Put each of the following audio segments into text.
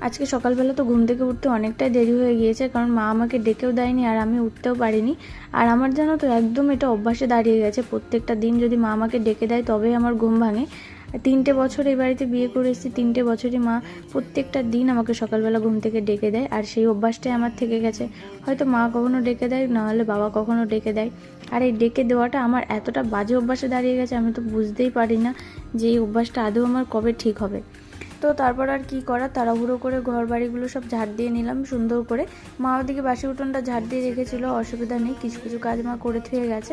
আজকে সকালবেলা তো ঘুম থেকে উঠতে অনেকটাই দেরি হয়ে গিয়েছে, কারণ মা আমাকে ডেকেও দেয়নি আর আমি উঠতেও পারিনি। আর আমার জানো তো একদম এটা অভ্যাসে দাঁড়িয়ে গেছে, প্রত্যেকটা দিন যদি মা আমাকে ডেকে দেয় তবেই আমার ঘুম ভাঙে। 3টে বছর এই বাড়িতে বিয়ে করে এসেছি, 3টে বছরই মা প্রত্যেকটা দিন আমাকে সকালবেলা ঘুম থেকে ডেকে দেয়, আর সেই অভ্যাসটাই আমার থেকে গেছে। হয়তো মা কখনো ডেকে দেয়, নাহলে বাবা কখনো ডেকে দেয়। আর এই ডেকে দেওয়াটা আমার এতটা বাজে অভ্যাসে দাঁড়িয়ে গেছে, আমি তো বুঝতেই পারি না যে এই অভ্যাসটা আদৌ আমার কবে ঠিক হবে। তো তারপর আর কি করা, তাড়াহুড়ো করে ঘর বাড়িগুলো সব ঝাড় দিয়ে নিলাম সুন্দর করে। মা ওদিকে বাসি উঠোনটা ঝাড় দিয়ে রেখেছিল, অসুবিধা নেই, কিছু কিছু কাজ মা করে থুয়ে গেছে।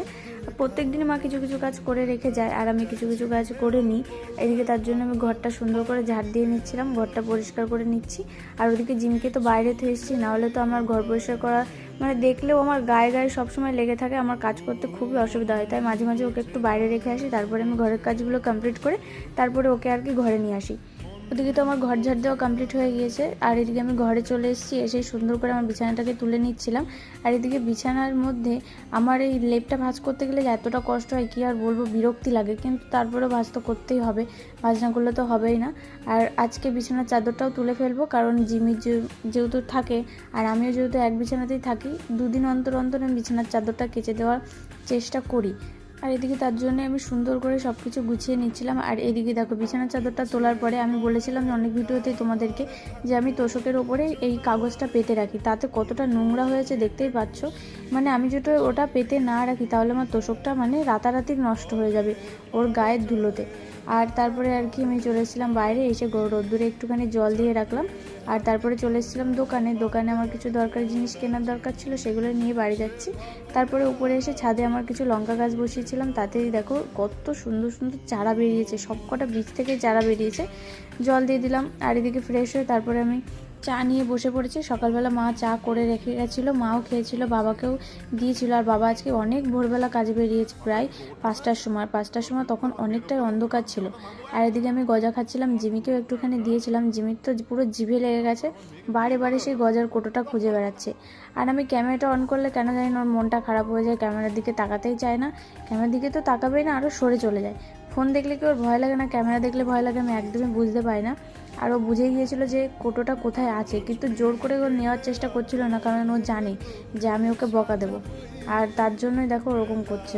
প্রত্যেক দিন মা কিছু কিছু কাজ করে রেখে যায়, আর আমি কিছু কিছু কাজ করে নিই এদিকে। তার জন্য আমি ঘরটা সুন্দর করে ঝাড় দিয়ে নিচ্ছিলাম, ঘরটা পরিষ্কার করে নিচ্ছি। আর ওদিকে জিমকে তো বাইরে থুয়ে এসেছি, নাহলে তো আমার ঘর পরিষ্কার করা মানে দেখলেও আমার গায়ে গায়ে সবসময় লেগে থাকে, আমার কাজ করতে খুবই অসুবিধা হয়। তাই মাঝে মাঝে ওকে একটু বাইরে রেখে আসি, তারপরে আমি ঘরের কাজগুলো কমপ্লিট করে তারপরে ওকে আর কি ঘরে নিয়ে আসি। ওদিকে তো আমার ঘর ঝাড় দেওয়া কমপ্লিট হয়ে গিয়েছে, আর এদিকে আমি ঘরে চলে এসেছি। এসে সুন্দর করে আমার বিছানাটাকে তুলে নিচ্ছিলাম। আর এদিকে বিছানার মধ্যে আমার এই লেপটা ভাঁজ করতে গেলে যে এতটা কষ্ট হয় কি আর বলবো, বিরক্তি লাগে, কিন্তু তারপরেও ভাঁজ তো করতেই হবে, ভাঁজ না করলে তো হবেই না। আর আজকে বিছানার চাদরটাও তুলে ফেলবো, কারণ জিমি যেহেতু থাকে আর আমিও যেহেতু এক বিছানাতেই থাকি, দুদিন অন্তর অন্তর আমি বিছানার চাদরটা কেচে দেওয়ার চেষ্টা করি। আর এদিকে তার জন্য আমি সুন্দর করে সব কিছু গুছিয়ে নিচ্ছিলাম। আর এদিকে দেখো বিছানার চাদরটা তোলার পরে আমি বলেছিলাম যে অনেক ভিডিওতেই তোমাদেরকে, যে আমি তোষকের ওপরে এই কাগজটা পেতে রাখি, তাতে কতটা নোংরা হয়েছে দেখতেই পাচ্ছ। মানে আমি যদি ওটা পেতে না রাখি তাহলে আমার তোষকটা মানে রাতারাতি নষ্ট হয়ে যাবে ওর গায়ের ধুলোতে। আর তারপরে আর কি আমি চলে এসেছিলাম বাইরে, এসে রোদ্দুরে একটুখানি জল দিয়ে রাখলাম। আর তারপরে চলে এসেছিলাম দোকানে আমার কিছু দরকারি জিনিস কেনার দরকার ছিল, সেগুলো নিয়ে বাড়ি যাচ্ছি। তারপরে উপরে এসে ছাদে আমার কিছু লঙ্কা গাছ বসিয়েছিলাম, তাতেই দেখো কত সুন্দর সুন্দর চারা বেরিয়েছে, সব কটা বীজ থেকে চারা বেরিয়েছে। জল দিয়ে দিলাম, আর এদিকে ফ্রেশ হয়ে তারপরে আমি চা নিয়ে বসে পড়েছি। সকালবেলা মা চা করে রেখে গেছিলো, মাও খেয়েছিল, বাবাকেও দিয়েছিল। আর বাবা আজকে অনেক ভোরবেলা কাজে বেরিয়েছে, প্রায় 5টার সময়, তখন অনেকটাই অন্ধকার ছিল। আর এদিকে আমি গজা খাচ্ছিলাম, জিমিকেও একটুখানি দিয়েছিলাম। জিমির তো পুরো জিভে লেগে গেছে, বারে বারে সেই গজার কোটোটা খুঁজে বেড়াচ্ছে। আর আমি ক্যামেরাটা অন করলে কেন জানি না ওর মনটা খারাপ হয়ে যায়, ক্যামেরার দিকে তাকাতেই চায় না। ক্যামেরার দিকে তো তাকাবেই না, আরও সরে চলে যায়। ফোন দেখলে কি ওর ভয় লাগে না ক্যামেরা দেখলে ভয় লাগে, আমি একদমই বুঝতে পারি না। আর ও বুঝে গিয়েছিল যে কোটোটা কোথায় আছে, কিন্তু জোর করে ও নেওয়ার চেষ্টা করছিল না, কারণ ও জানে যে আমি ওকে বকা দেবো। আর তার জন্যই দেখো ওরকম করছে।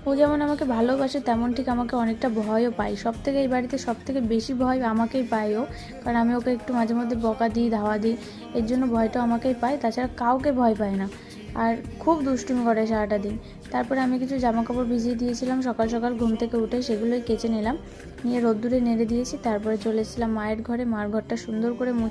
ও যেমন আমাকে ভালোবাসে, তেমন ঠিক আমাকে অনেকটা ভয়ও পাই। সবথেকে এই বাড়িতে সবথেকে বেশি ভয় আমাকেই পায় ও, কারণ আমি ওকে একটু মাঝে মধ্যে বকা দিই, ধাওয়া দিই, এর জন্য ভয়টা আমাকেই পায়, তাছাড়া কাউকে ভয় পায় না। আর খুব দুষ্টুমি করে সারাটা দিন। তারপরে আমি কিছু জামা কাপড় ভিজিয়ে দিয়েছিলাম সকাল সকাল ঘুম থেকে উঠে, সেগুলোই কেচে নিলাম, নিয়ে রোদ্দুরে নেড়ে দিয়েছি। তারপরে চলে এসেছিলাম মায়ের ঘরে, মার ঘরটা সুন্দর করে মুছে